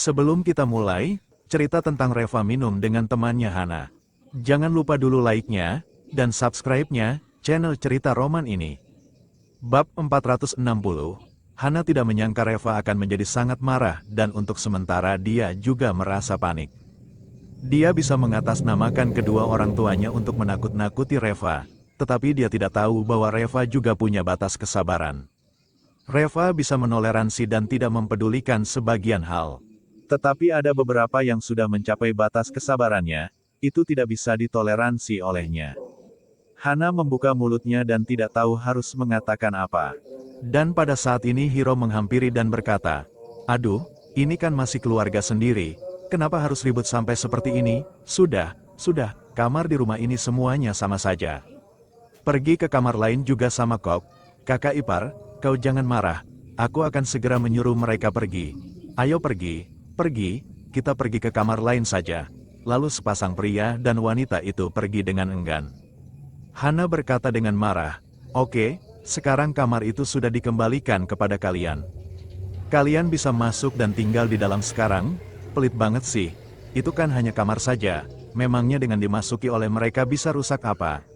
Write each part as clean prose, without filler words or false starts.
Sebelum kita mulai, cerita tentang Reva minum dengan temannya Hana. Jangan lupa dulu like-nya, dan subscribe-nya, channel cerita roman ini. Bab 460, Hana tidak menyangka Reva akan menjadi sangat marah dan untuk sementara dia juga merasa panik. Dia bisa mengatasnamakan kedua orang tuanya untuk menakut-nakuti Reva, tetapi dia tidak tahu bahwa Reva juga punya batas kesabaran. Reva bisa menoleransi dan tidak mempedulikan sebagian hal. Tetapi ada beberapa yang sudah mencapai batas kesabarannya, itu tidak bisa ditoleransi olehnya. Hana membuka mulutnya dan tidak tahu harus mengatakan apa. Dan pada saat ini Hiro menghampiri dan berkata, "Aduh, ini kan masih keluarga sendiri, kenapa harus ribut sampai seperti ini? Sudah, kamar di rumah ini semuanya sama saja. Pergi ke kamar lain juga sama kok, kakak ipar, kau jangan marah, aku akan segera menyuruh mereka pergi. Ayo pergi, kita pergi ke kamar lain saja." Lalu sepasang pria dan wanita itu pergi dengan enggan. Hana berkata dengan marah, "Oke, sekarang kamar itu sudah dikembalikan kepada kalian. Kalian bisa masuk dan tinggal di dalam sekarang, pelit banget sih. Itu kan hanya kamar saja, memangnya dengan dimasuki oleh mereka bisa rusak apa?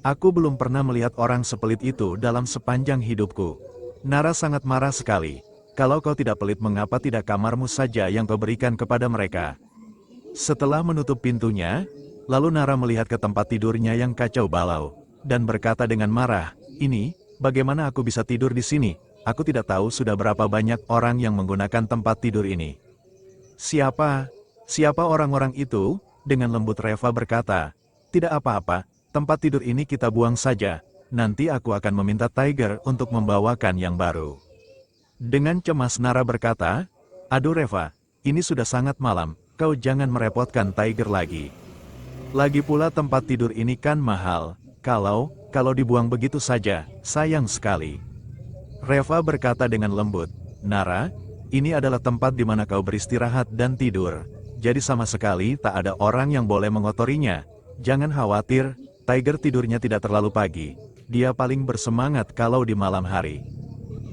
Aku belum pernah melihat orang sepelit itu dalam sepanjang hidupku." Nara sangat marah sekali. "Kalau kau tidak pelit mengapa tidak kamarmu saja yang kau berikan kepada mereka?" Setelah menutup pintunya, lalu Nara melihat ke tempat tidurnya yang kacau balau, dan berkata dengan marah, "Ini, bagaimana aku bisa tidur di sini? Aku tidak tahu sudah berapa banyak orang yang menggunakan tempat tidur ini." Siapa orang-orang itu?" Dengan lembut Reva berkata, "Tidak apa-apa, tempat tidur ini kita buang saja, nanti aku akan meminta Tiger untuk membawakan yang baru." Dengan cemas Nara berkata, "Aduh Reva, ini sudah sangat malam, kau jangan merepotkan Tiger lagi. Lagi pula tempat tidur ini kan mahal, kalau dibuang begitu saja, sayang sekali." Reva berkata dengan lembut, "Nara, ini adalah tempat di mana kau beristirahat dan tidur, jadi sama sekali tak ada orang yang boleh mengotorinya. Jangan khawatir, Tiger tidurnya tidak terlalu pagi, dia paling bersemangat kalau di malam hari."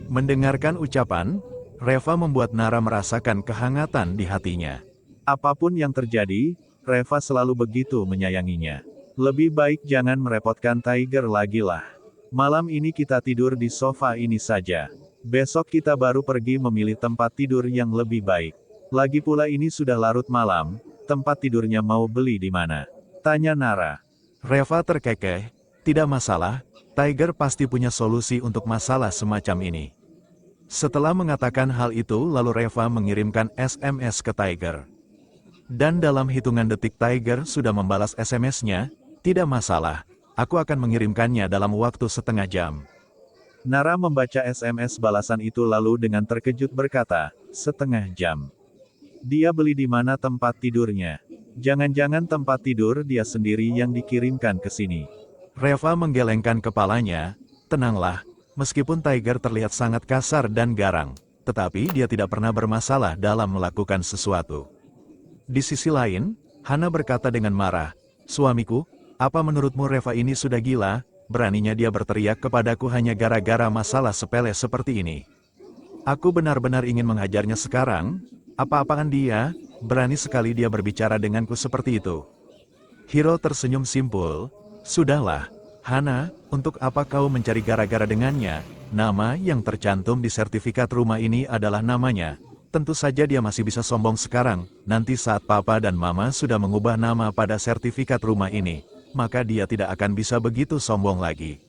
Mendengarkan ucapan, Reva membuat Nara merasakan kehangatan di hatinya. Apapun yang terjadi, Reva selalu begitu menyayanginya. Lebih baik jangan merepotkan Tiger lagi lah. Malam ini kita tidur di sofa ini saja. Besok kita baru pergi memilih tempat tidur yang lebih baik. Lagi pula ini sudah larut malam, tempat tidurnya mau beli di mana? Tanya Nara. Reva terkekeh, "Tidak masalah, Tiger pasti punya solusi untuk masalah semacam ini." Setelah mengatakan hal itu lalu Reva mengirimkan SMS ke Tiger. Dan dalam hitungan detik Tiger sudah membalas SMS-nya, "Tidak masalah, aku akan mengirimkannya dalam waktu setengah jam." Nara membaca SMS balasan itu lalu dengan terkejut berkata, "Setengah jam? Dia beli di mana tempat tidurnya? Jangan-jangan tempat tidur dia sendiri yang dikirimkan ke sini?" Reva menggelengkan kepalanya, "Tenanglah, meskipun Tiger terlihat sangat kasar dan garang, tetapi dia tidak pernah bermasalah dalam melakukan sesuatu." Di sisi lain, Hana berkata dengan marah, "Suamiku, apa menurutmu Reva ini sudah gila? Beraninya dia berteriak kepadaku hanya gara-gara masalah sepele seperti ini. Aku benar-benar ingin menghajarnya sekarang. Apa-apaan dia, berani sekali dia berbicara denganku seperti itu." Hiro tersenyum simpul, "Sudahlah, Hana, untuk apa kau mencari gara-gara dengannya? Nama yang tercantum di sertifikat rumah ini adalah namanya. Tentu saja dia masih bisa sombong sekarang, nanti saat papa dan mama sudah mengubah nama pada sertifikat rumah ini, maka dia tidak akan bisa begitu sombong lagi."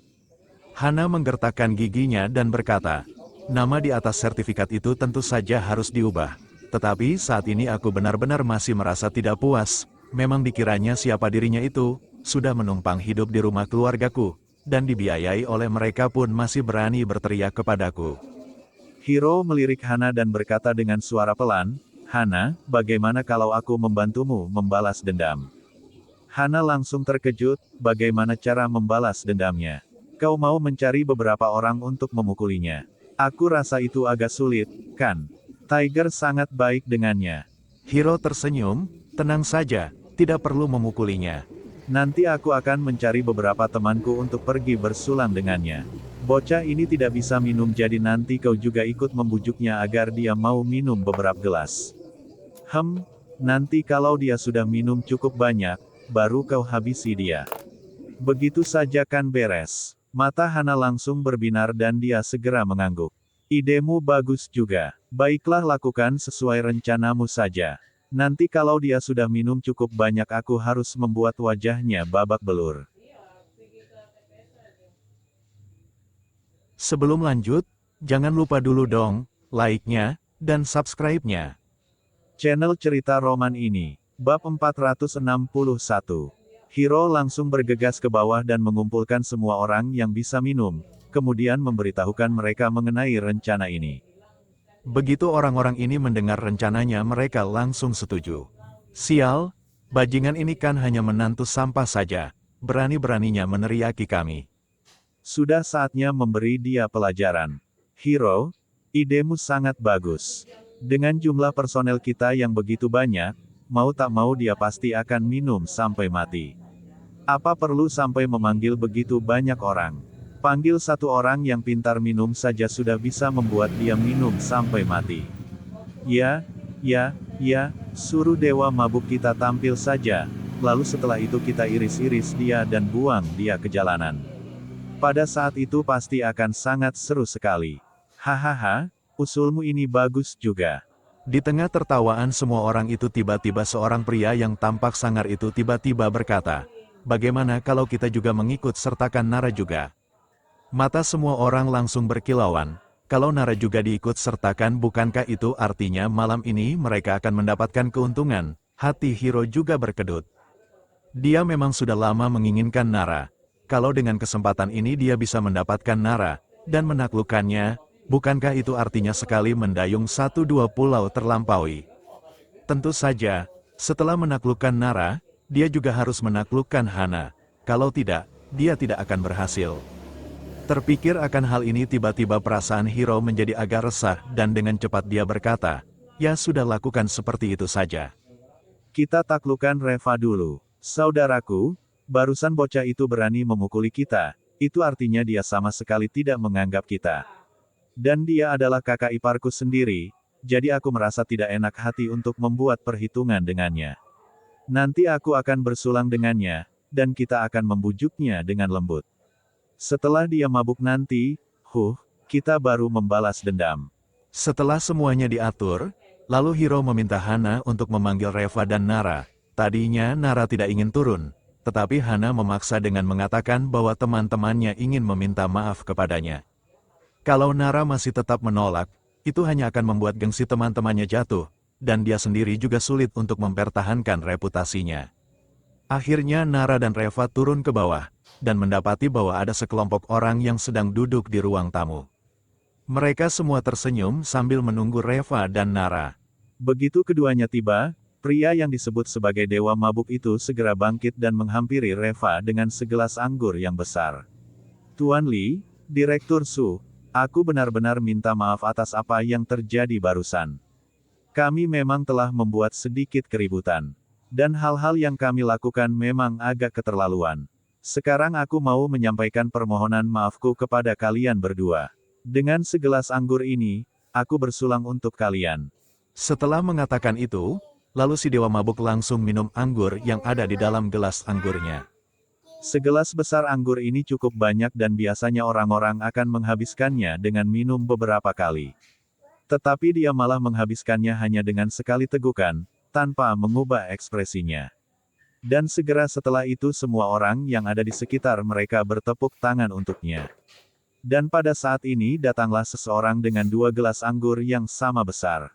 Hana menggertakkan giginya dan berkata, "Nama di atas sertifikat itu tentu saja harus diubah. Tetapi saat ini aku benar-benar masih merasa tidak puas, memang dikiranya siapa dirinya itu, sudah menumpang hidup di rumah keluargaku, dan dibiayai oleh mereka pun masih berani berteriak kepadaku." Hiro melirik Hana dan berkata dengan suara pelan, "Hana, bagaimana kalau aku membantumu membalas dendam?" Hana langsung terkejut, bagaimana cara membalas dendamnya? "Kau mau mencari beberapa orang untuk memukulinya? Aku rasa itu agak sulit, kan? Tiger sangat baik dengannya." Hiro tersenyum, "Tenang saja, tidak perlu memukulinya. Nanti aku akan mencari beberapa temanku untuk pergi bersulang dengannya. Bocah ini tidak bisa minum jadi nanti kau juga ikut membujuknya agar dia mau minum beberapa gelas." Nanti kalau dia sudah minum cukup banyak, baru kau habisi dia. Begitu saja kan beres. Mata Hana langsung berbinar dan dia segera mengangguk. Idemu bagus juga. Baiklah, lakukan sesuai rencanamu saja. Nanti kalau dia sudah minum cukup banyak, aku harus membuat wajahnya babak belur. Sebelum lanjut, jangan lupa dulu dong, like-nya, dan subscribe-nya. Channel Cerita Roman ini. Bab 461. Hiro langsung bergegas ke bawah dan mengumpulkan semua orang yang bisa minum, kemudian memberitahukan mereka mengenai rencana ini. Begitu orang-orang ini mendengar rencananya, mereka langsung setuju. Sial, bajingan ini kan hanya menantu sampah saja, berani-beraninya meneriaki kami. Sudah saatnya memberi dia pelajaran. Hiro, idemu sangat bagus. Dengan jumlah personel kita yang begitu banyak, mau tak mau dia pasti akan minum sampai mati. Apa perlu sampai memanggil begitu banyak orang? Panggil satu orang yang pintar minum saja sudah bisa membuat dia minum sampai mati. Ya, suruh dewa mabuk kita tampil saja, lalu setelah itu kita iris-iris dia dan buang dia ke jalanan. Pada saat itu pasti akan sangat seru sekali. Hahaha, usulmu ini bagus juga. Di tengah tertawaan semua orang itu, tiba-tiba seorang pria yang tampak sangar itu tiba-tiba berkata, "Bagaimana kalau kita juga mengikut sertakan Nara juga?" Mata semua orang langsung berkilauan. Kalau Nara juga diikut sertakan, bukankah itu artinya malam ini mereka akan mendapatkan keuntungan? Hati Hiro juga berkedut. Dia memang sudah lama menginginkan Nara. Kalau dengan kesempatan ini dia bisa mendapatkan Nara dan menaklukkannya, bukankah itu artinya sekali mendayung 1-2 pulau terlampaui? Tentu saja, setelah menaklukkan Nara, dia juga harus menaklukkan Hana. Kalau tidak, dia tidak akan berhasil. Terpikir akan hal ini, tiba-tiba perasaan Hiro menjadi agak resah dan dengan cepat dia berkata, "Ya sudah, lakukan seperti itu saja." Kita taklukkan Reva dulu. Saudaraku, barusan bocah itu berani memukuli kita, itu artinya dia sama sekali tidak menganggap kita. Dan dia adalah kakak iparku sendiri, jadi aku merasa tidak enak hati untuk membuat perhitungan dengannya. Nanti aku akan bersulang dengannya, dan kita akan membujuknya dengan lembut. Setelah dia mabuk nanti, kita baru membalas dendam. Setelah semuanya diatur, lalu Hiro meminta Hana untuk memanggil Reva dan Nara. Tadinya Nara tidak ingin turun, tetapi Hana memaksa dengan mengatakan bahwa teman-temannya ingin meminta maaf kepadanya. Kalau Nara masih tetap menolak, itu hanya akan membuat gengsi teman-temannya jatuh, dan dia sendiri juga sulit untuk mempertahankan reputasinya. Akhirnya Nara dan Reva turun ke bawah, dan mendapati bahwa ada sekelompok orang yang sedang duduk di ruang tamu. Mereka semua tersenyum sambil menunggu Reva dan Nara. Begitu keduanya tiba, pria yang disebut sebagai dewa mabuk itu segera bangkit dan menghampiri Reva dengan segelas anggur yang besar. "Tuan Li, Direktur Su, aku benar-benar minta maaf atas apa yang terjadi barusan. Kami memang telah membuat sedikit keributan. Dan hal-hal yang kami lakukan memang agak keterlaluan. Sekarang aku mau menyampaikan permohonan maafku kepada kalian berdua. Dengan segelas anggur ini, aku bersulang untuk kalian." Setelah mengatakan itu, lalu si dewa mabuk langsung minum anggur yang ada di dalam gelas anggurnya. Segelas besar anggur ini cukup banyak dan biasanya orang-orang akan menghabiskannya dengan minum beberapa kali. Tetapi dia malah menghabiskannya hanya dengan sekali tegukan, tanpa mengubah ekspresinya. Dan segera setelah itu semua orang yang ada di sekitar mereka bertepuk tangan untuknya. Dan pada saat ini datanglah seseorang dengan 2 gelas anggur yang sama besar.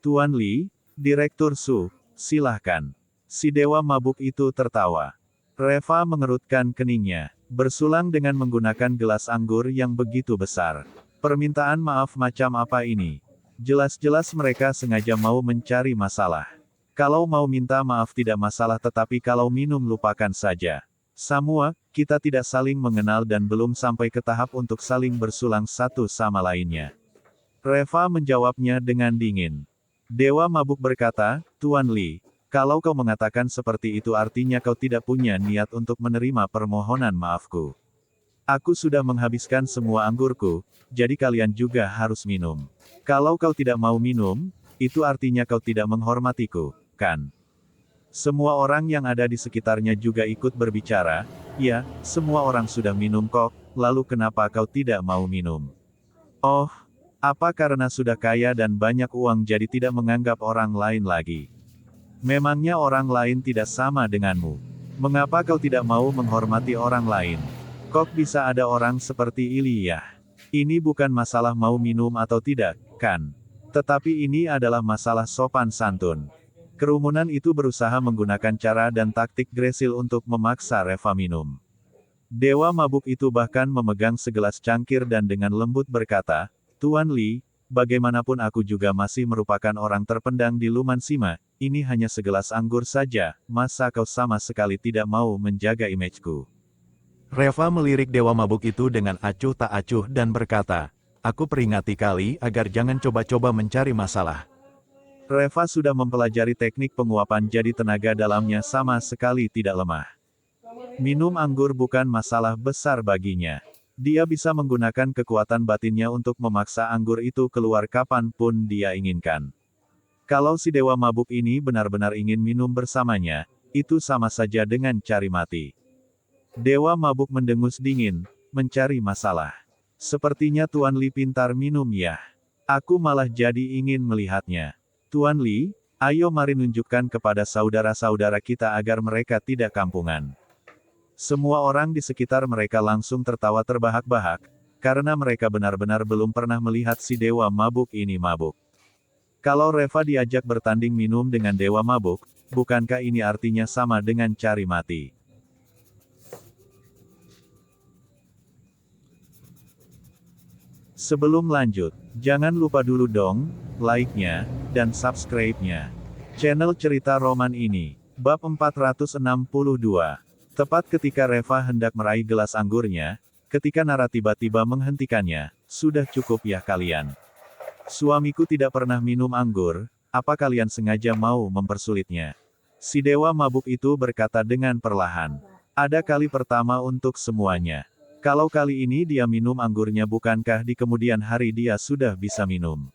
"Tuan Li, Direktur Su, silahkan." Si dewa mabuk itu tertawa. Reva mengerutkan keningnya, bersulang dengan menggunakan gelas anggur yang begitu besar. Permintaan maaf macam apa ini? Jelas-jelas mereka sengaja mau mencari masalah. Kalau mau minta maaf tidak masalah, tetapi kalau minum lupakan saja. Semua, kita tidak saling mengenal dan belum sampai ke tahap untuk saling bersulang satu sama lainnya. Reva menjawabnya dengan dingin. Dewa mabuk berkata, "Tuan Li, kalau kau mengatakan seperti itu artinya kau tidak punya niat untuk menerima permohonan maafku. Aku sudah menghabiskan semua anggurku, jadi kalian juga harus minum. Kalau kau tidak mau minum, itu artinya kau tidak menghormatiku, kan? Semua orang yang ada di sekitarnya juga ikut berbicara, ya, semua orang sudah minum kok, lalu kenapa kau tidak mau minum? Oh, apa karena sudah kaya dan banyak uang jadi tidak menganggap orang lain lagi? Memangnya orang lain tidak sama denganmu? Mengapa kau tidak mau menghormati orang lain? Kok bisa ada orang seperti Iliyah? Ini bukan masalah mau minum atau tidak, kan? Tetapi ini adalah masalah sopan santun. Kerumunan itu berusaha menggunakan cara dan taktik Gresil untuk memaksa Reva minum. Dewa mabuk itu bahkan memegang segelas cangkir dan dengan lembut berkata, "Tuan Li, bagaimanapun aku juga masih merupakan orang terpendam di Lumansima, ini hanya segelas anggur saja, masa kau sama sekali tidak mau menjaga imageku?" Reva melirik dewa mabuk itu dengan acuh tak acuh dan berkata, "Aku peringati kali agar jangan coba-coba mencari masalah." Reva sudah mempelajari teknik penguapan jadi tenaga dalamnya sama sekali tidak lemah. Minum anggur bukan masalah besar baginya. Dia bisa menggunakan kekuatan batinnya untuk memaksa anggur itu keluar kapanpun dia inginkan. Kalau si dewa mabuk ini benar-benar ingin minum bersamanya, itu sama saja dengan cari mati. Dewa mabuk mendengus dingin, mencari masalah. Sepertinya Tuan Li pintar minum ya. Aku malah jadi ingin melihatnya. Tuan Li, ayo mari nunjukkan kepada saudara-saudara kita agar mereka tidak kampungan. Semua orang di sekitar mereka langsung tertawa terbahak-bahak, karena mereka benar-benar belum pernah melihat si dewa mabuk ini mabuk. Kalau Reva diajak bertanding minum dengan dewa mabuk, bukankah ini artinya sama dengan cari mati? Sebelum lanjut, jangan lupa dulu dong, like-nya, dan subscribe-nya. Channel Cerita Roman ini. Bab 462. Tepat ketika Reva hendak meraih gelas anggurnya, ketika Nara tiba-tiba menghentikannya, "Sudah cukup ya kalian. Suamiku tidak pernah minum anggur, apa kalian sengaja mau mempersulitnya?" Si dewa mabuk itu berkata dengan perlahan. "Ada kali pertama untuk semuanya. Kalau kali ini dia minum anggurnya bukankah di kemudian hari dia sudah bisa minum?"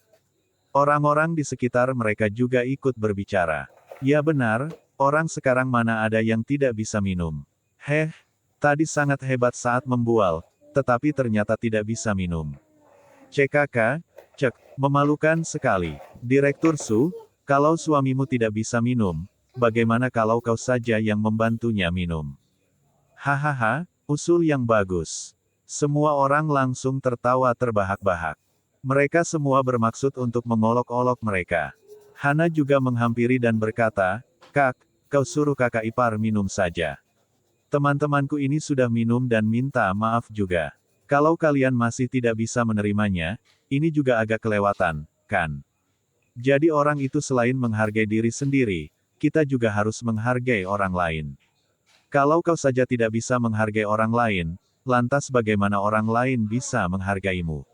Orang-orang di sekitar mereka juga ikut berbicara. "Ya benar, orang sekarang mana ada yang tidak bisa minum. Heh, tadi sangat hebat saat membual, tetapi ternyata tidak bisa minum. CKK, cek, memalukan sekali. Direktur Su, kalau suamimu tidak bisa minum, bagaimana kalau kau saja yang membantunya minum?" Hahaha, usul yang bagus. Semua orang langsung tertawa terbahak-bahak. Mereka semua bermaksud untuk mengolok-olok mereka. Hana juga menghampiri dan berkata, "Kak, kau suruh kakak ipar minum saja. Teman-temanku ini sudah minum dan minta maaf juga. Kalau kalian masih tidak bisa menerimanya, ini juga agak kelewatan, kan? Jadi orang itu selain menghargai diri sendiri, kita juga harus menghargai orang lain. Kalau kau saja tidak bisa menghargai orang lain, lantas bagaimana orang lain bisa menghargaimu?"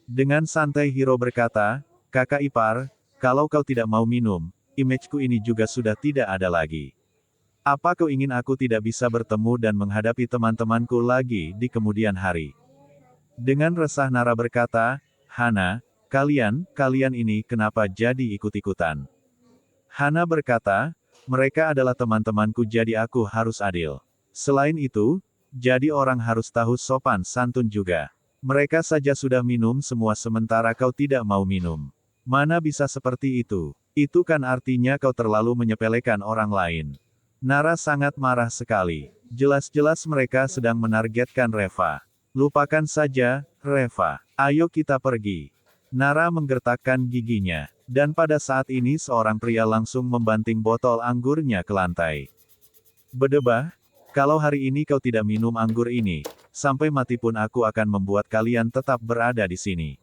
Dengan santai Hiro berkata, "Kakak ipar, kalau kau tidak mau minum, imageku ini juga sudah tidak ada lagi. Apa kau ingin aku tidak bisa bertemu dan menghadapi teman-temanku lagi di kemudian hari?" Dengan resah Nara berkata, "Hana, kalian ini kenapa jadi ikut-ikutan?" Hana berkata, "Mereka adalah teman-temanku jadi aku harus adil. Selain itu, jadi orang harus tahu sopan santun juga. Mereka saja sudah minum semua sementara kau tidak mau minum. Mana bisa seperti itu? Itu kan artinya kau terlalu menyepelekan orang lain." Nara sangat marah sekali. Jelas-jelas mereka sedang menargetkan Reva. "Lupakan saja, Reva. Ayo kita pergi." Nara menggertakkan giginya. Dan pada saat ini seorang pria langsung membanting botol anggurnya ke lantai. "Bedebah, kalau hari ini kau tidak minum anggur ini, sampai mati pun aku akan membuat kalian tetap berada di sini.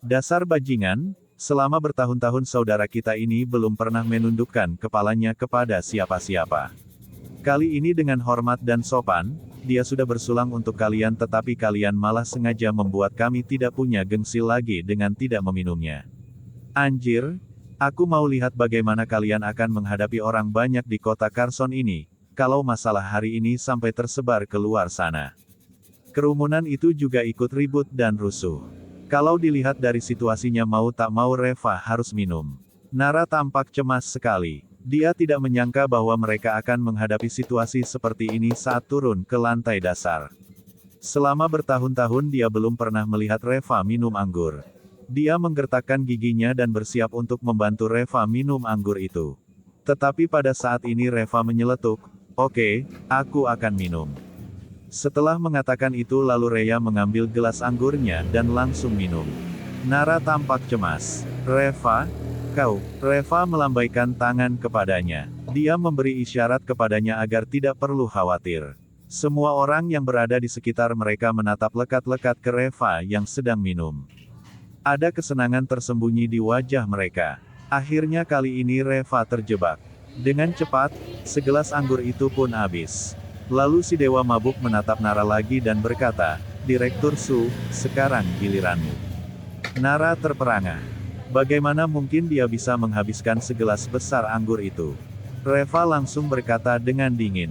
Dasar bajingan, selama bertahun-tahun saudara kita ini belum pernah menundukkan kepalanya kepada siapa-siapa. Kali ini dengan hormat dan sopan, dia sudah bersulang untuk kalian tetapi kalian malah sengaja membuat kami tidak punya gengsi lagi dengan tidak meminumnya. Anjir, aku mau lihat bagaimana kalian akan menghadapi orang banyak di kota Carson ini, kalau masalah hari ini sampai tersebar keluar sana." Kerumunan itu juga ikut ribut dan rusuh. Kalau dilihat dari situasinya mau tak mau Reva harus minum. Nara tampak cemas sekali. Dia tidak menyangka bahwa mereka akan menghadapi situasi seperti ini saat turun ke lantai dasar. Selama bertahun-tahun dia belum pernah melihat Reva minum anggur. Dia menggertakkan giginya dan bersiap untuk membantu Reva minum anggur itu. Tetapi pada saat ini Reva menyeletuk, "Oke, aku akan minum." Setelah mengatakan itu lalu Rhea mengambil gelas anggurnya dan langsung minum. Nara tampak cemas. "Reva, kau." Reva melambaikan tangan kepadanya. Dia memberi isyarat kepadanya agar tidak perlu khawatir. Semua orang yang berada di sekitar mereka menatap lekat-lekat ke Reva yang sedang minum. Ada kesenangan tersembunyi di wajah mereka. Akhirnya kali ini Reva terjebak. Dengan cepat, segelas anggur itu pun habis. Lalu si dewa mabuk menatap Nara lagi dan berkata, "Direktur Su, sekarang giliranmu." Nara terperangah. Bagaimana mungkin dia bisa menghabiskan segelas besar anggur itu? Reva langsung berkata dengan dingin.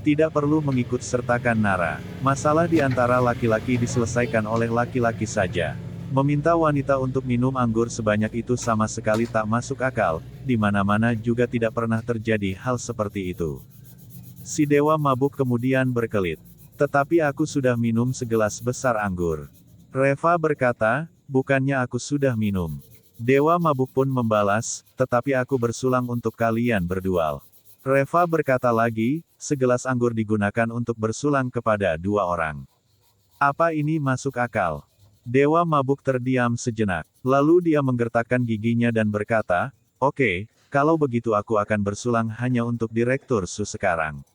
Tidak perlu mengikut sertakan Nara. Masalah di antara laki-laki diselesaikan oleh laki-laki saja. Meminta wanita untuk minum anggur sebanyak itu sama sekali tak masuk akal, di mana-mana juga tidak pernah terjadi hal seperti itu. Si dewa mabuk kemudian berkelit. "Tetapi aku sudah minum segelas besar anggur." Reva berkata, "Bukannya aku sudah minum." Dewa mabuk pun membalas, "Tetapi aku bersulang untuk kalian berdua." Reva berkata lagi, "Segelas anggur digunakan untuk bersulang kepada dua orang. Apa ini masuk akal?" Dewa mabuk terdiam sejenak. Lalu dia menggertakkan giginya dan berkata, "Oke, kalau begitu aku akan bersulang hanya untuk Direktur Su sekarang."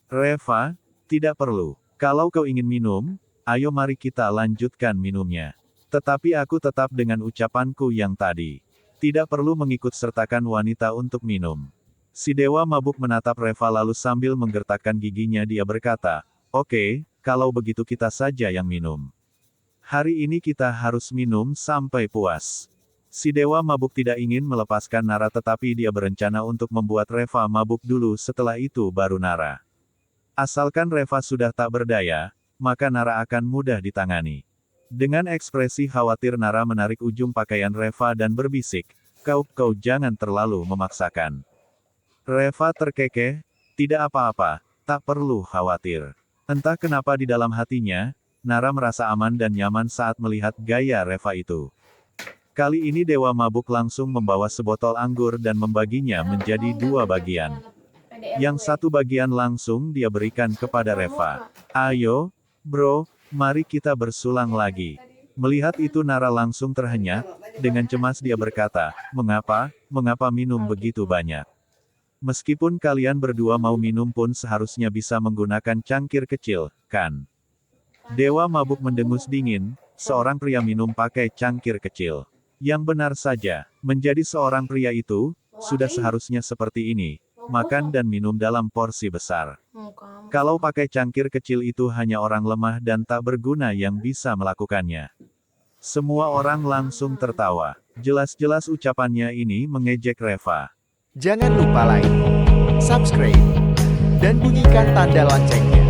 Reva, "Tidak perlu. Kalau kau ingin minum, ayo mari kita lanjutkan minumnya. Tetapi aku tetap dengan ucapanku yang tadi. Tidak perlu mengikut sertakan wanita untuk minum." Si dewa mabuk menatap Reva lalu sambil menggertakkan giginya dia berkata, "Oke, kalau begitu kita saja yang minum. Hari ini kita harus minum sampai puas." Si dewa mabuk tidak ingin melepaskan Nara tetapi dia berencana untuk membuat Reva mabuk dulu setelah itu baru Nara. Asalkan Reva sudah tak berdaya, maka Nara akan mudah ditangani. Dengan ekspresi khawatir Nara menarik ujung pakaian Reva dan berbisik, Kau jangan terlalu memaksakan." Reva terkekeh, "Tidak apa-apa, tak perlu khawatir." Entah kenapa di dalam hatinya, Nara merasa aman dan nyaman saat melihat gaya Reva itu. Kali ini Dewa Mabuk langsung membawa sebotol anggur dan membaginya menjadi dua bagian. Yang satu bagian langsung dia berikan kepada Reva. "Ayo, bro, mari kita bersulang lagi." Melihat itu Nara langsung terhenyak, dengan cemas dia berkata, Mengapa minum begitu banyak? Meskipun kalian berdua mau minum pun seharusnya bisa menggunakan cangkir kecil, kan?" Dewa Mabuk mendengus dingin, seorang pria minum pakai cangkir kecil. Yang benar saja, menjadi seorang pria itu, sudah seharusnya seperti ini, makan dan minum dalam porsi besar. Kalau pakai cangkir kecil itu hanya orang lemah dan tak berguna yang bisa melakukannya. Semua orang langsung tertawa. Jelas-jelas ucapannya ini mengejek Reva. Jangan lupa like, subscribe, dan bunyikan tanda loncengnya.